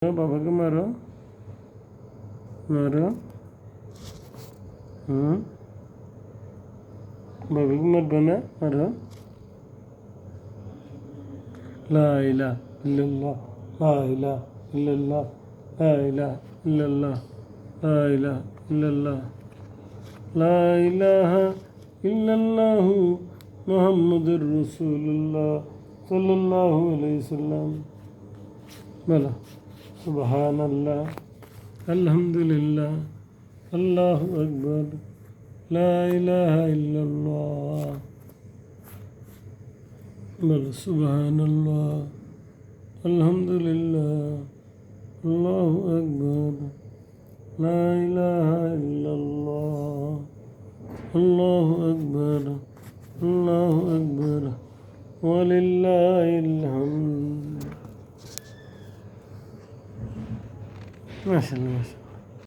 বাবাকে মারো, মারো। বাবাকে মারবে না, মারো। লা ইলাহা ইল্লাল্লাহ, লা ইলাহা ইল্লাল্লাহ, লা ইলাহা ইল্লাল্লাহ, লা ইলাহা ইল্লাল্লাহ, লা ইলাহা ইল্লাল্লাহু মুহাম্মাদুর রাসূলুল্লাহ সাল্লাল্লাহু আলাইহি সাল্লাম। বলো সুবহানাল্লাহ, আলহামদুলিল্লাহ, আল্লাহু আকবার, লা ইলাহা ইল্লাল্লাহ। বলো সুবহানাল্লাহ, আলহামদুলিল্লাহ, আল্লাহু আকবার, লা ইলাহা ইল্লাল্লাহ, আল্লাহু আকবার, আল্লাহু আকবার, ওয়ালিল্লাহিল হামদ। মাশাআল্লাহ।